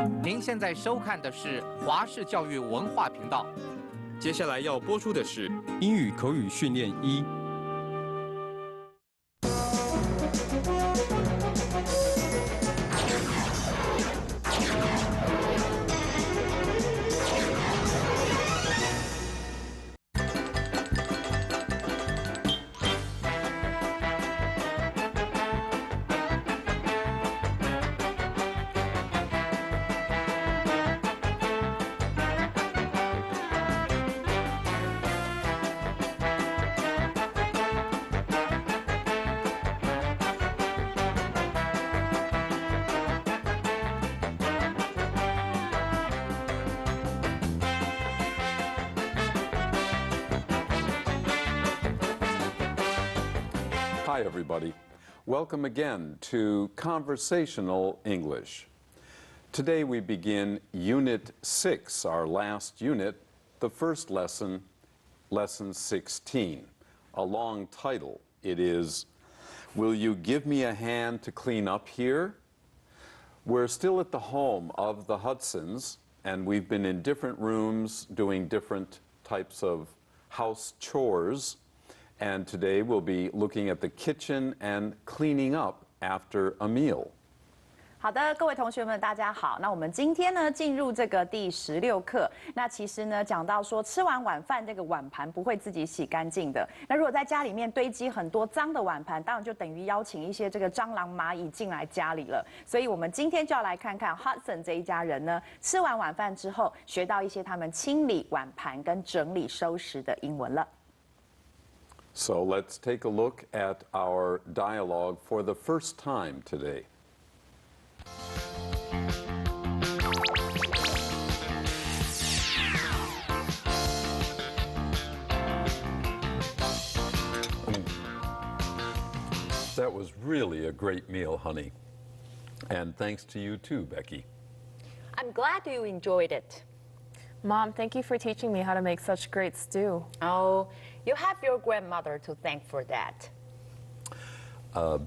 您现在收看的是华视教育文化频道。接下来要播出的是英语口语训练1。Hi, everybody. Welcome again to Conversational English. Today we begin Unit 6, our last unit, the first lesson, Lesson 16. A long title. It is, Will You Give Me a Hand to Clean Up Here? We're still at the home of the Hudsons, and we've been in different rooms doing different types of house chores. And today we'll be looking at the kitchen and cleaning up after a meal. 好的，各位同学们，大家好。那我们今天呢进入这个第16课。那其实呢讲到说，吃完晚饭这个碗盘不会自己洗干净的。那如果在家里面堆积很多脏的碗盘，当然就等于邀请一些这个蟑螂、蚂蚁进来家里了。所以我们今天就要来看看 Hudson 这一家人呢，吃完晚饭之后学到一些他们清理碗盘跟整理收拾的英文了。So let's take a look at our dialogue for the first time today. That was really a great meal, honey. And thanks to you too, Becky. I'm glad you enjoyed it. Mom, thank you for teaching me how to make such great stew. Oh, you have your grandmother to thank for that.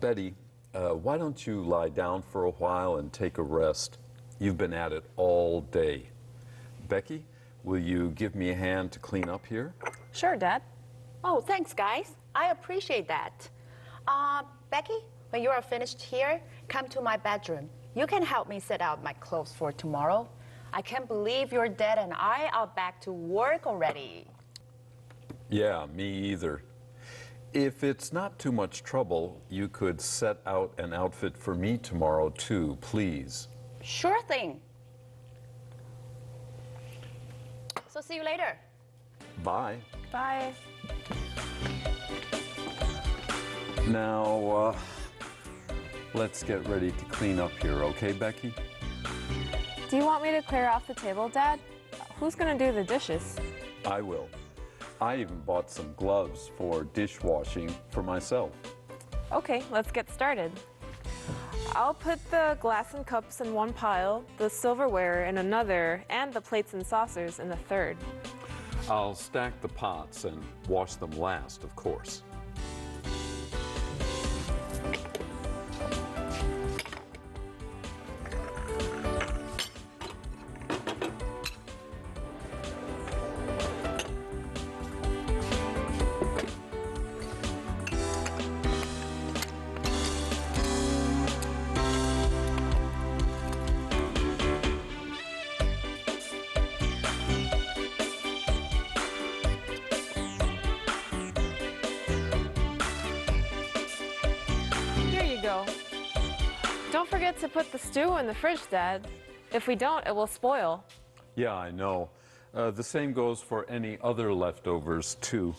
Betty, why don't you lie down for a while and take a rest? You've been at it all day. Becky, will you give me a hand to clean up here? Sure, Dad. Oh, thanks, guys. I appreciate that. Becky, when you are finished here, come to my bedroom. You can help me set out my clothes for tomorrow. I can't believe your dad and I are back to work already. Yeah, me either. If it's not too much trouble, you could set out an outfit for me tomorrow too, please. Sure thing. So see you later. Bye. Bye. Now, let's get ready to clean up here, okay, Becky? Do you want me to clear off the table, Dad? Who's gonna do the dishes? I will. I even bought some gloves for dishwashing for myself. Okay, let's get started. I'll put the glass and cups in one pile, the silverware in another, and the plates and saucers in the third. I'll stack the pots and wash them last, of course. Don't forget to put the stew in the fridge, Dad. If we don't, it will spoil. Yeah, I know. The same goes for any other leftovers, too.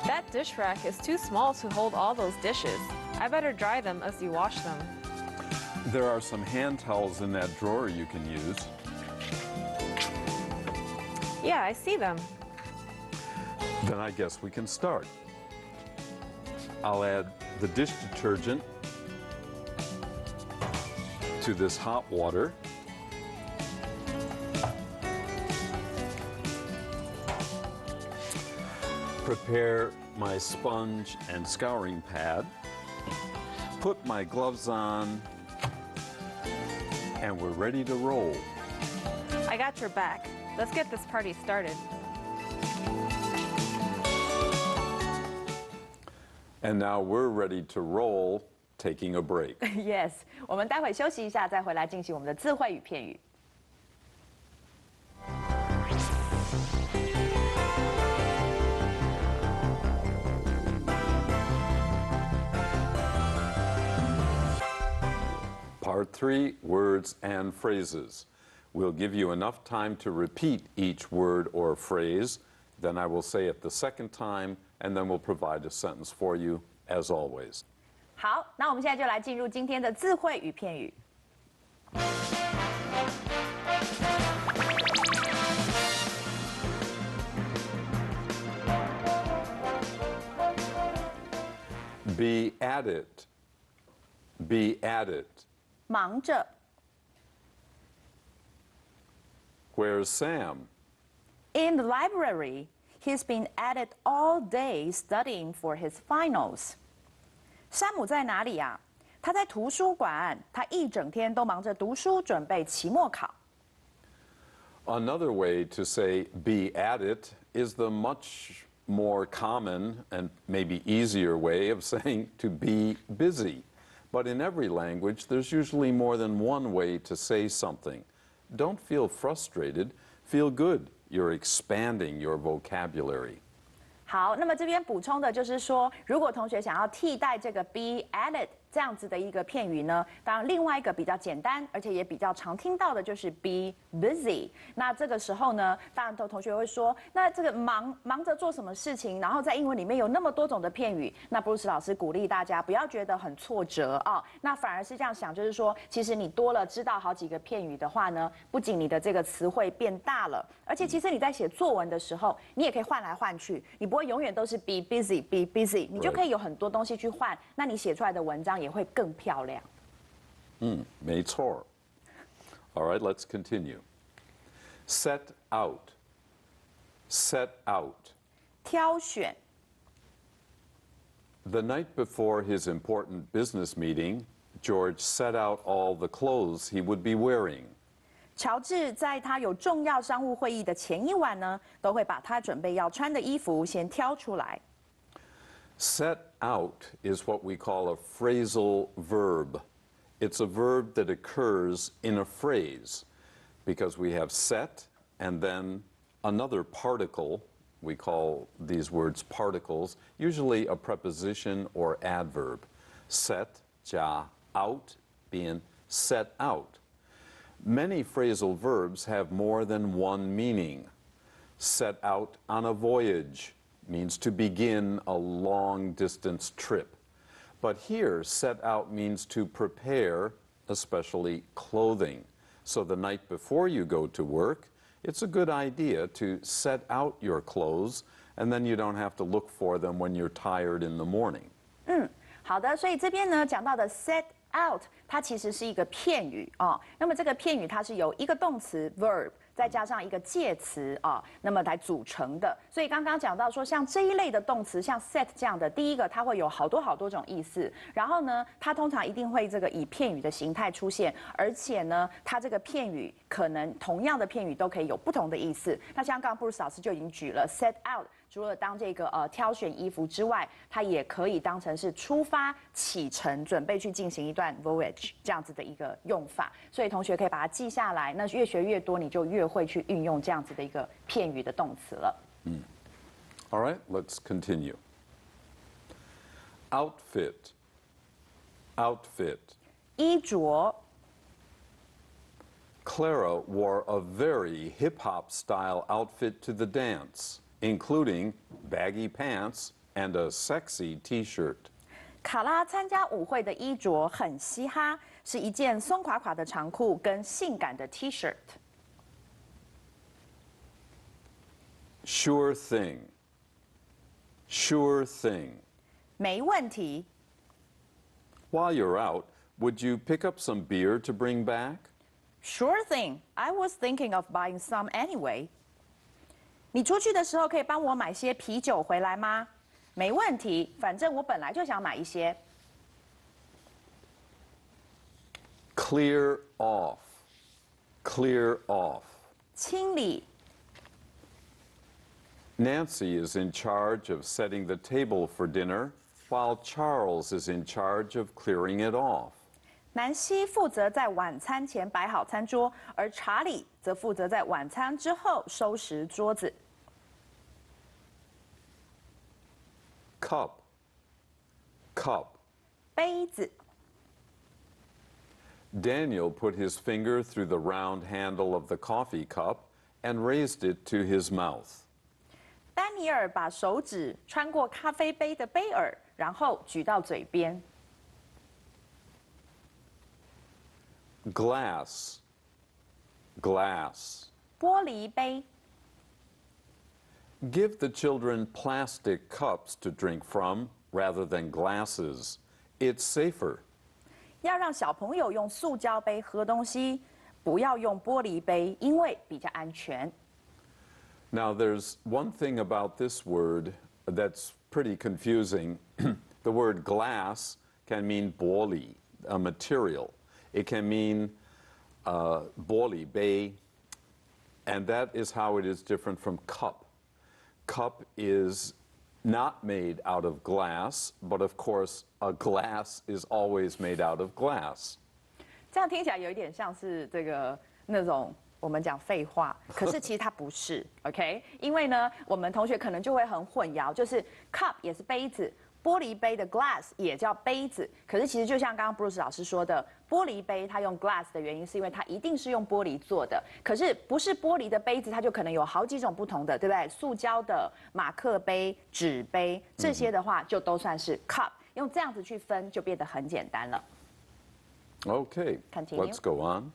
That dish rack is too small to hold all those dishes. I better dry them as you wash them. There are some hand towels in that drawer you can use. Yeah, I see them. Then I guess we can start. I'll add the dish detergent to this hot water. Prepare my sponge and scouring pad. Put my gloves on. And we're ready to roll. I got your back. Let's get this party started. And now we're ready to roll, taking a break. Yes， 我们待会休息一下，再回来进行我们的字汇与片语。Part 3, words and phrases. We'll give you enough time to repeat each word or phrase. Then I will say it the second time, and then we'll provide a sentence for you, as always. 好，那我们现在就来进入今天的字汇与片语。Be at it. Be at it. 忙着。Where's Sam? In the library, he's been at it all day studying for his finals. 山姆在哪里呀？他在图书馆，他一整天都忙着读书，准备期末考。Another way to say be at it is the much more common and maybe easier way of saying to be busy. But in every language, there's usually more than one way to say something. Don't feel frustrated. Feel good. You're expanding your vocabulary. 好，那么这边补充的就是说，如果同学想要替代这个 be at it 这样子的一个片语呢，当然另外一个比较简单，而且也比较常听到的就是 be busy。那这个时候呢，当然同学会说，那这个忙着做什么事情？然后在英文里面有那么多种的片语，那布鲁斯老师鼓励大家不要觉得很挫折啊，那反而是这样想，就是说，其实你多了知道好几个片语的话呢，不仅你的这个词汇变大了，而且其实你在写作文的时候，你也可以换来换去，你不会永远都是 be busy， 你就可以有很多东西去换，那你写出来的文章也会更漂亮。没错。All right, let's continue. Set out. Set out. 挑选。The night before his important business meeting, George set out all the clothes he would be wearing. 乔治在他有重要商务会议的前一晚呢，都会把他准备要穿的衣服先挑出来。Set out is what we call a phrasal verb. It's a verb that occurs in a phrase because we have set and then another particle. We call these words particles, usually a preposition or adverb. Set, 加 out, being set out. Many phrasal verbs have more than one meaning. Set out on a voyage means to begin a long-distance trip. But here, set out means to prepare, especially clothing. So the night before you go to work, it's a good idea to set out your clothes, and then you don't have to look for them when you're tired in the morning. 好的，所以这边呢讲到的 set out， 它其实是一个片语哦。那么这个片语它是由一个动词 verb 再加上一个介词啊，那么来组成的。所以刚刚讲到说，像这一类的动词，像 set 这样的，第一个它会有好多种意思，然后呢，它通常一定会这个以片语的形态出现，而且呢，它这个片语可能同样的片语都可以有不同的意思。那像刚刚布鲁斯老师就已经举了 set out。除了当这个挑选衣服之外，它也可以当成是出发、启程，准备去进行一段 voyage 这样子的一个用法。所以同学可以把它记下来，那越学越多，你就越会去运用这样子的一个片语的动词了。All right, let's continue. Outfit. Outfit. 衣着。Clara wore a very hip-hop style outfit to the dance, including baggy pants and a sexy T-shirt. 卡拉参加舞会的衣着很嘻哈，是一件松垮垮的长裤跟性感的 T-shirt。Sure thing. Sure thing. 没问题。While you're out, would you pick up some beer to bring back? Sure thing. I was thinking of buying some anyway. 你出去的时候可以帮我买些啤酒回来吗？没问题，反正我本来就想买一些。Clear off. Clear off. 清理。Nancy is in charge of setting the table for dinner, while Charles is in charge of clearing it off. 南希负责在晚餐前摆好餐桌，而查理则负责在晚餐之后收拾桌子。Cup. Cup. 杯子。Daniel put his finger through the round handle of the coffee cup and raised it to his mouth. 丹尼尔把手指穿过咖啡杯的杯耳，然后举到嘴边。Glass. Glass. 玻璃杯。Give the children plastic cups to drink from rather than glasses. It's safer. 要让小朋友用塑胶杯喝东西，不要用玻璃杯，因为比较安全。Now, there's one thing about this word that's pretty confusing. The word glass can mean 玻璃, a material. It can mean 玻璃杯, and that is how it is different from cup. Cup is not made out of glass, but of course, a glass is always made out of glass. 这样听起来有一点像是这个那种我们讲废话，可是其实它不是，OK？ 因为呢，我们同学可能就会很混淆，就是 cup 也是杯子，玻璃杯的 glass 也叫杯子，可是其实就像刚刚 Bruce 老师说的，玻璃杯它用 glass 的原因是因为它一定是用玻璃做的，可是不是玻璃的杯子，它就可能有好几种不同的，对不对？塑胶的、马克杯、纸杯这些的话，就都算是 cup。用这样子去分，就变得很简单了。Okay, Continue. let's go on.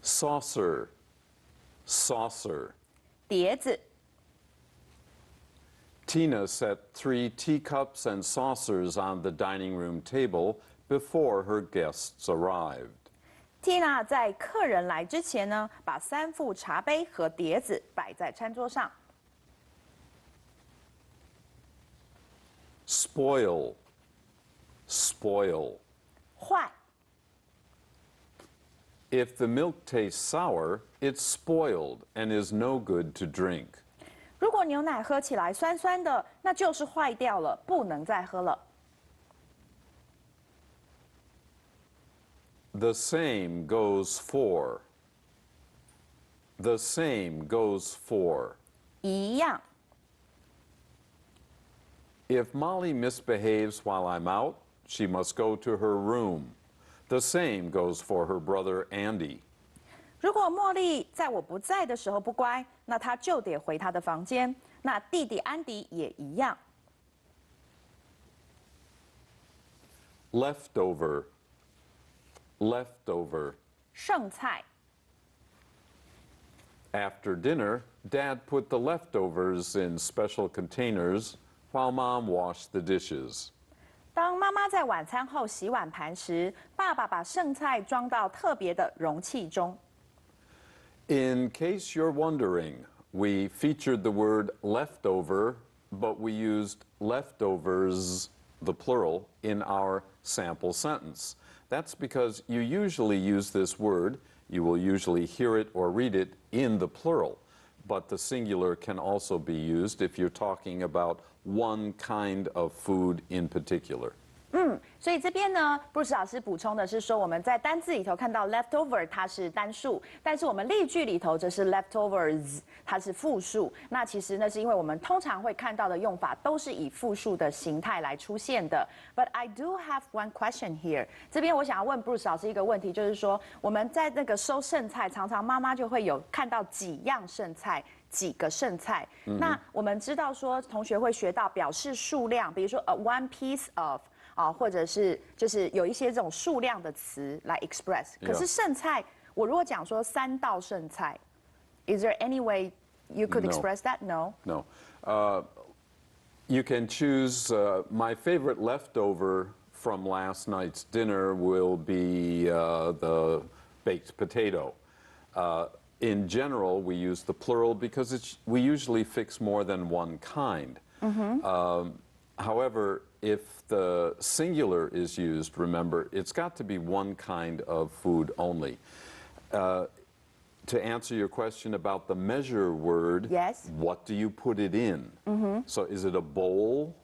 Saucer. Saucer. 碟子。Tina set 3 teacups and saucers on the dining room table before her guests arrived. Tina 在客人来之前呢，把3副茶杯和碟子摆在餐桌上。Spoil. Spoil. 坏。If the milk tastes sour, it's spoiled and is no good to drink. 如果牛奶喝起来酸酸的，那就是坏掉了，不能再喝了。The same goes for. The same goes for. 一样。If Molly misbehaves while I'm out, she must go to her room. The same goes for her brother Andy. 如果茉莉在我不在的时候不乖，那她就得回她的房间。那弟弟安迪也一样。Leftover. Leftover. 剩菜。After dinner, Dad put the leftovers in special containers while Mom washed the dishes. 当妈妈在晚餐后洗碗盘时，爸爸把剩菜装到特别的容器中。In case you're wondering, we featured the word leftover, but we used leftovers, the plural, in our sample sentence. That's because you usually use this word, you will usually hear it or read it in the plural, but the singular can also be used if you're talking about one kind of food in particular. 所以这边呢，Bruce 老师补充的是说，我们在单字里头看到 leftover 它是单数，但是我们例句里头则是 leftovers 它是复数。那其实呢，是因为我们通常会看到的用法都是以复数的形态来出现的。But I do have one question here。这边我想要问 Bruce 老师一个问题，就是说我们在那个收剩菜，常常妈妈就会有看到几样剩菜。几个剩菜，那我们知道说，同学会学到表示数量，比如说one piece of 啊，或者是就是有一些这种数量的词来 express。可是剩菜，我如果讲说3道剩菜 ，is there any way you could express that? No. No. You can choose. My favorite leftover from last night's dinner will be the baked potato. In general, we use the plural because we usually fix more than one kind. However, if the singular is used, remember, it's got to be one kind of food only. To answer your question about the measure word, Yes. what do you put it in? So is it a bowl?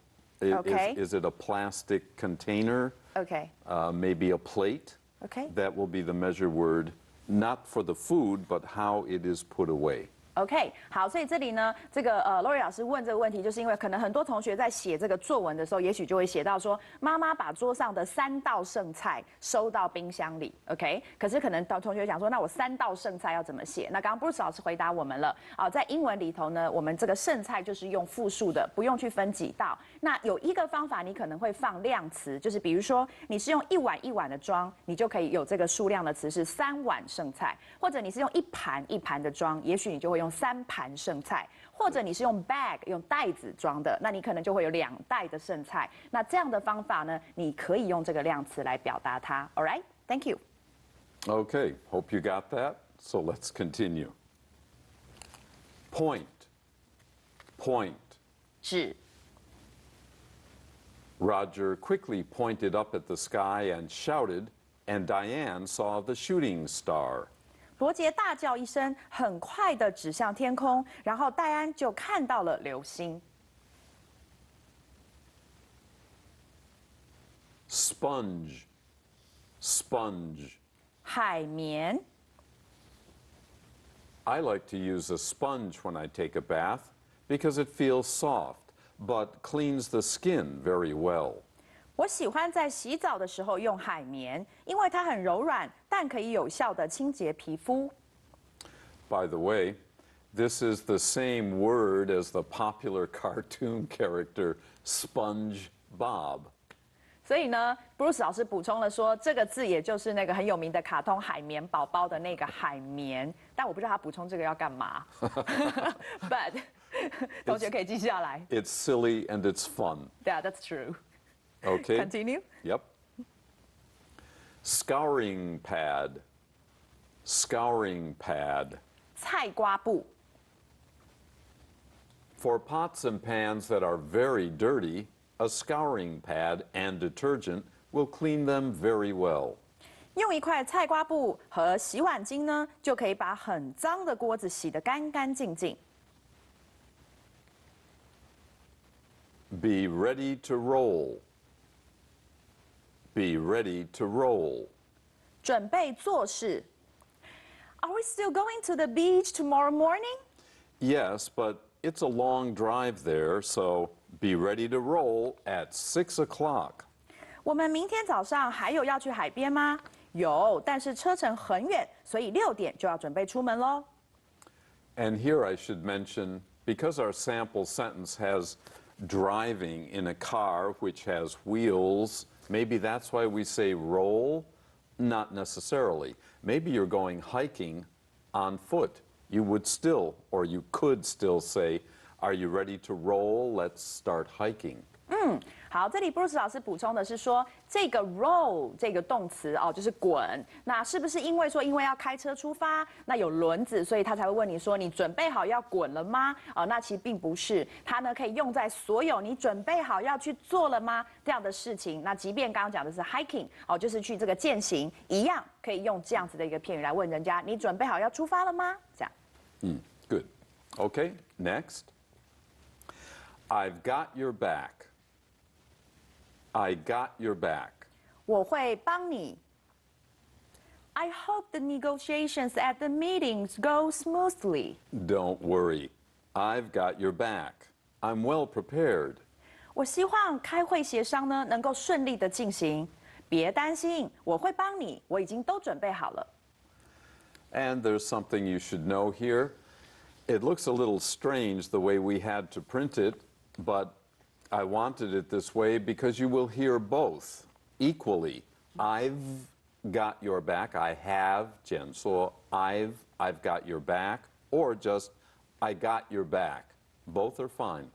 Okay. Is it a plastic container? OK Maybe a plate? OK That will be the measure word, not for the food, but how it is put away. OK， 好，所以这里呢，这个Lori 老师问这个问题，就是因为可能很多同学在写这个作文的时候，也许就会写到说，妈妈把桌上的3道剩菜收到冰箱里 ，OK？ 可是可能同学讲说，那我3道剩菜要怎么写？那刚刚 Bruce 老师回答我们了，在英文里头呢，我们这个剩菜就是用复数的，不用去分几道。那有一个方法，你可能会放量词，就是比如说你是用1碗1碗的装，你就可以有这个数量的词是3碗剩菜，或者你是用1盘1盘的装，也许你就会用3盘剩菜，或者你是用 bag 用袋子装的，那你可能就会有2袋的剩菜。那这样的方法呢，你可以用这个量词来表达它。All right, thank you. Okay, hope you got that. So let's continue. Point. Point. 是 Roger quickly pointed up at the sky and shouted, and Diane saw the shooting star. 罗杰大叫一声，很快地指向天空，然后戴安就看到了流星。Sponge. Sponge. 海绵 I like to use a sponge when I take a bath because it feels soft, but cleans the skin very well. 我喜欢在洗澡的时候用海绵，因为它很柔软，但可以有效地清洁皮肤。By the way, this is the same word as the popular cartoon character SpongeBob. 所以呢 ，Bruce 老师补充了说，这个字也就是那个很有名的卡通海绵宝宝的那个海绵，但我不知道他补充这个要干嘛。But 同学可以记下来。It's silly and it's fun. Yeah, that's true. Okay? Continue. Yep. Scouring pad. Scouring pad. 菜瓜布 For pots and pans that are very dirty, a scouring pad and detergent will clean them very well. 用一块菜瓜布和洗碗巾呢，就可以把很脏的锅子洗得干干净净。Be ready to roll. Be ready to roll. 准备做事。Are we still going to the beach tomorrow morning? Yes, but it's a long drive there, so be ready to roll at 6 o'clock. 我们明天早上还有要去海边吗？有，但是车程很远，所以6点就要准备出门喽。And here I should mention, because our sample sentence has driving in a car which has wheels, maybe that's why we say roll. Not necessarily. Maybe you're going hiking on foot. You would still, or you could still say, are you ready to roll? Let's start hiking. 好，这里 Bruce 老师补充的是说，这个 roll 这个动词哦，就是滚。那是不是因为要开车出发，那有轮子，所以他才会问你说，你准备好要滚了吗？那其实并不是，它呢可以用在所有你准备好要去做了吗这样的事情。那即便刚刚讲的是 hiking 哦，就是去这个健行，一样可以用这样子的一个片语来问人家，你准备好要出发了吗？这样。Good. Okay, next. I've got your back. I got your back. 我会帮你。I hope the negotiations at the meetings go smoothly. Don't worry. I've got your back. I'm well prepared. 我希望开会协商呢能够顺利的进行。别担心，我会帮你，我已经都准备好了。And there's something you should know here. It looks a little strange the way we had to print it, but I wanted it this way because you will hear both equally. I've got your back. I have, 简说 I've got your back, or just I got your back. Both are fine.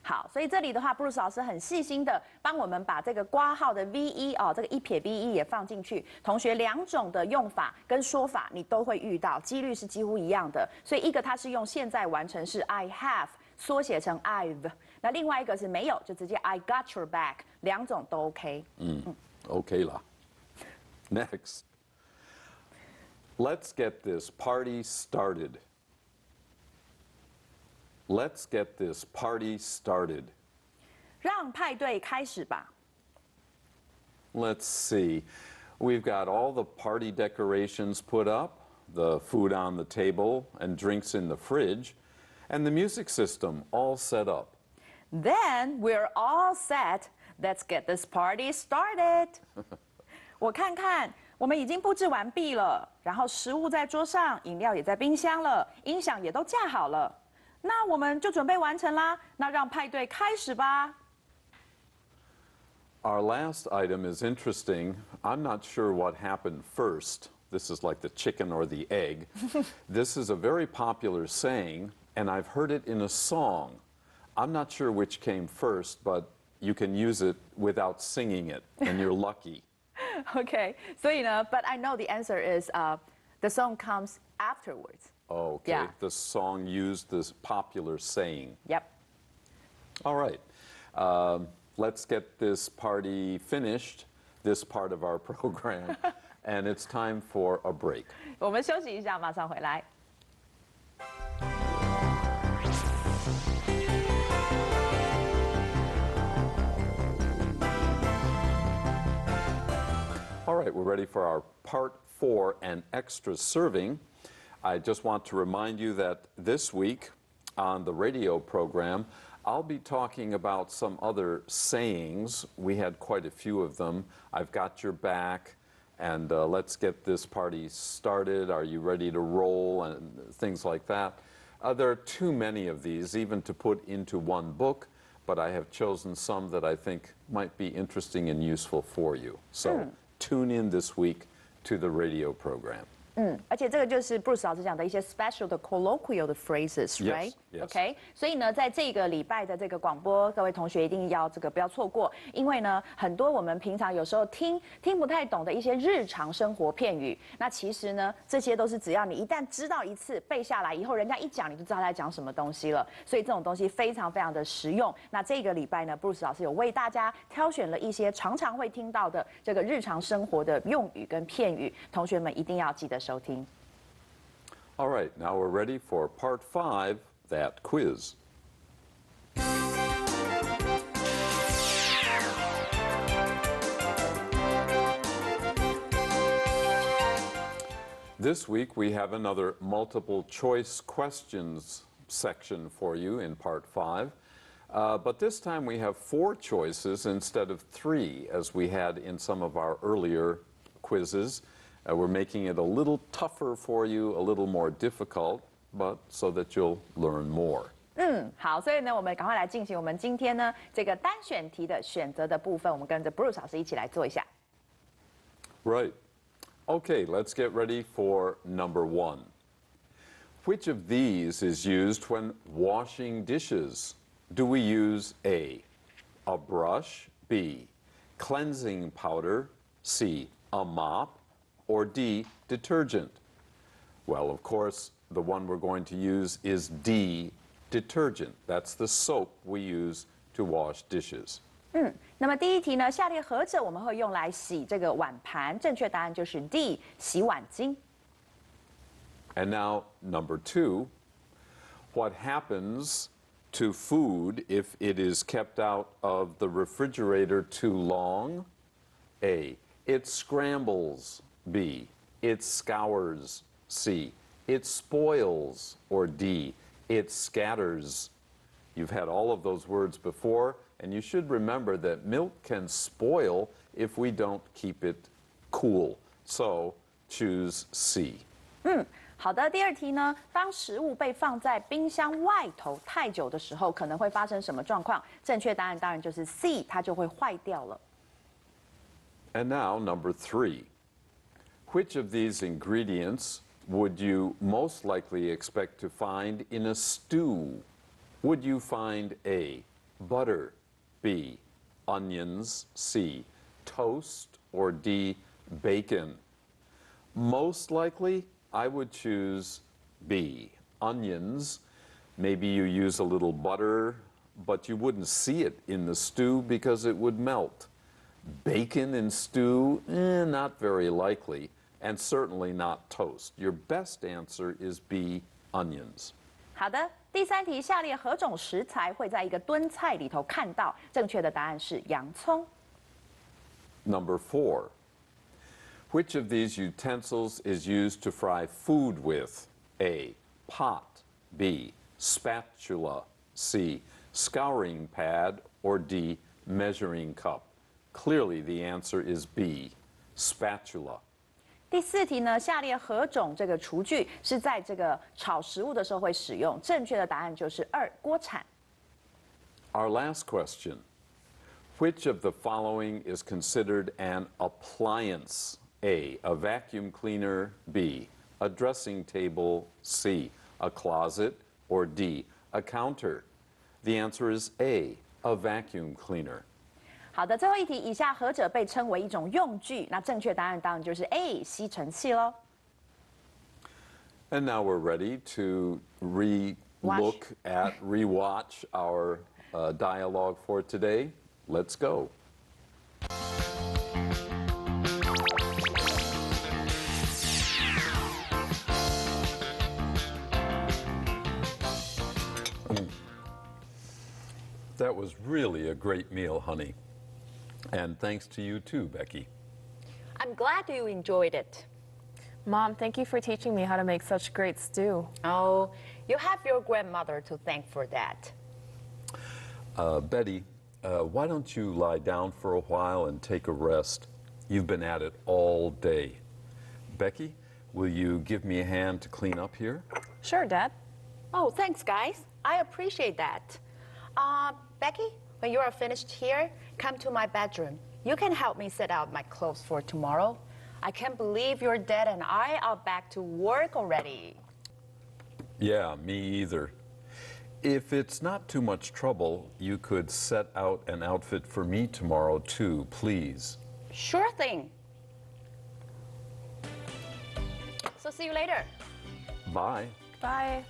好，所以这里的话，Bruce 老师很细心的帮我们把这个括号的 ve 哦，这个一撇 ve 也放进去。同学两种的用法跟说法你都会遇到，几率是几乎一样的。所以一个它是用现在完成式 I have 缩写成 I've， 那另外一个是没有，就直接 I got your back， 两种都 OK。OK 啦。Next. Let's get this party started. Let's get this party started. 让派对开始吧。Let's see. We've got all the party decorations put up, the food on the table, and drinks in the fridge, and the music system all set up. Then we're all set. Let's get this party started. 我看看，我们已经布置完毕了，然后食物在桌上，饮料也在冰箱了，音响也都架好了。那我们就准备完成啦。那让派对开始吧。Our last item is interesting. I'm not sure what happened first. This is like the chicken or the egg. This is a very popular saying, and I've heard it in a song. I'm not sure which came first, but you can use it without singing it, and you're lucky. OK， 所以呢 ，But I know the answer is the song comes afterwards. Oh, okay. Yeah. The song used this popular saying. Yep. All right. Let's get this party finished, this part of our program, and it's time for a break. 我们休息一下，马上回来。All right, we're ready for our part 4 and extra serving. I just want to remind you that this week on the radio program, I'll be talking about some other sayings. We had quite a few of them. I've got your back, and let's get this party started. Are you ready to roll? And things like that. There are too many of these, even to put into one book, but I have chosen some that I think might be interesting and useful for you. So tune in this week to the radio program. 而且这个就是 Bruce 老师讲的一些 special 的 colloquial 的 phrases，right？ Yes. OK， 所以呢，在这个礼拜的这个广播，各位同学一定要不要错过，因为呢，很多我们平常有时候听不太懂的一些日常生活片语，那其实呢，这些都是只要你一旦知道一次背下来以后，人家一讲你就知道他在讲什么东西了，所以这种东西非常非常的实用。那这个礼拜呢 ，Bruce 老师有为大家挑选了一些常常会听到的这个日常生活的用语跟片语，同学们一定要记得收听。All right, now we're ready for part 5, that quiz. This week we have another multiple choice questions section for you in part 5. But this time we have 4 choices instead of 3 as we had in some of our earlier quizzes. We're making it a little tougher for you, a little more difficult, but so that you'll learn more. 好，所以呢，我们赶快来进行我们今天呢这个单选题的选择的部分，我们跟着 Bruce 老师一起来做一下。Right. Okay, let's get ready for number 1. Which of these is used when washing dishes? Do we use A, a brush, B, cleansing powder, C, a mop, or D, detergent? Well, of course, the one we're going to use is D, detergent. That's the soap we use to wash dishes. 那么第一题呢，下列何者我们会用来洗这个碗盘？正确答案就是 D， 洗碗巾。And now, number 2, what happens to food if it is kept out of the refrigerator too long? A, it scrambles. B, it scours. C, it spoils. Or D, it scatters. You've had all of those words before, and you should remember that milk can spoil if we don't keep it cool. So choose C. 好的，第二题呢，当食物被放在冰箱外头太久的时候，可能会发生什么状况？正确答案当然就是 C， 它就会坏掉了。And now, number 3. Which of these ingredients would you most likely expect to find in a stew? Would you find A, butter? B, onions? C, toast? Or D, bacon? Most likely, I would choose B, onions. Maybe you use a little butter, but you wouldn't see it in the stew because it would melt. Bacon in stew, not very likely, and certainly not toast. Your best answer is B, onions. 好的，第三题，下列何种食材会在一个炖菜里头看到？正确的答案是洋葱。Number 4. Which of these utensils is used to fry food with? A, pot. B, spatula. C, scouring pad. Or D, measuring cup? Clearly the answer is B, spatula. 第四题呢，下列何种这个厨具是在这个炒食物的时候会使用？正确的答案就是2，锅铲。Our last question. Which of the following is considered an appliance? A, a vacuum cleaner. B, a dressing table. C, a closet. Or D, a counter? The answer is A, a vacuum cleaner. 好的，最后一题，以下何者被称为一种用具？那正确答案当然就是 A， 吸尘器喽。And now we're ready to rewatch our dialogue for today. Let's go. That was really a great meal, honey. And thanks to you too, Becky. I'm glad you enjoyed it. Mom, thank you for teaching me how to make such great stew. Oh, you have your grandmother to thank for that. Betty, why don't you lie down for a while and take a rest? You've been at it all day. Becky, will you give me a hand to clean up here? Sure, Dad. Oh, thanks, guys. I appreciate that. Becky, when you are finished here, come to my bedroom. You can help me set out my clothes for tomorrow. I can't believe your dad and I are back to work already. Yeah, me either. If it's not too much trouble, you could set out an outfit for me tomorrow too, please. Sure thing. So see you later. Bye. Bye.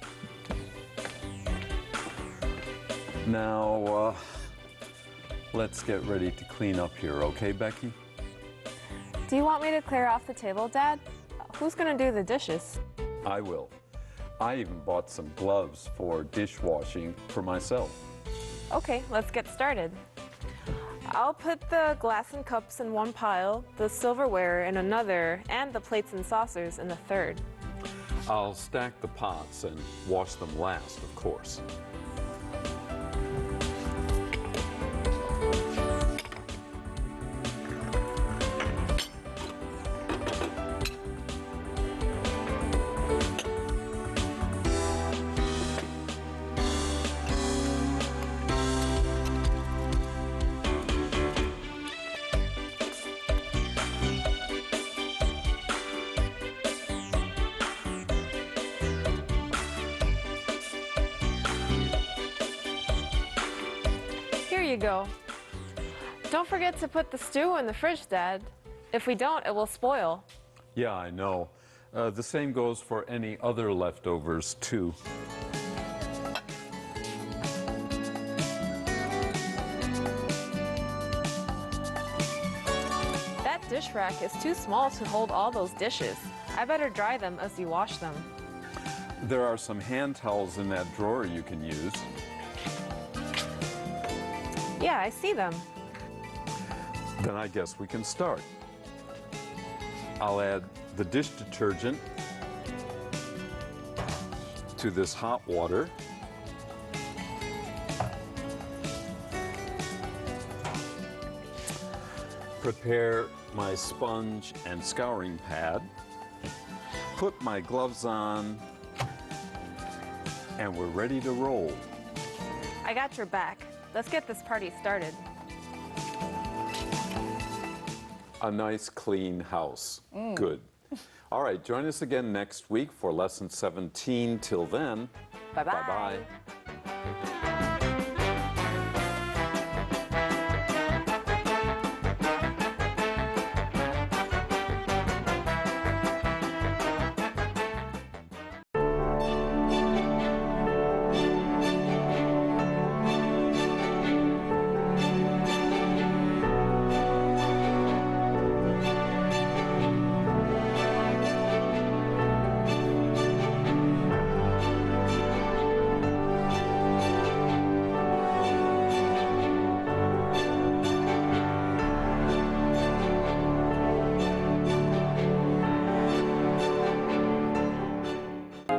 Now, let's get ready to clean up here, okay, Becky? Do you want me to clear off the table, Dad? Who's gonna do the dishes? I will. I even bought some gloves for dishwashing for myself. Okay, let's get started. I'll put the glass and cups in one pile, the silverware in another, and the plates and saucers in the third. I'll stack the pots and wash them last, of course. Here you go. Don't forget to put the stew in the fridge, Dad. If we don't, it will spoil. Yeah, I know. The same goes for any other leftovers, too. That dish rack is too small to hold all those dishes. I better dry them as you wash them. There are some hand towels in that drawer you can use. Yeah, I see them. Then I guess we can start. I'll add the dish detergent to this hot water. Prepare my sponge and scouring pad. Put my gloves on, and we're ready to roll. I got your back. Let's get this party started. A nice clean house. Good. All right, join us again next week for lesson 17. Till then, Bye-bye. bye-bye.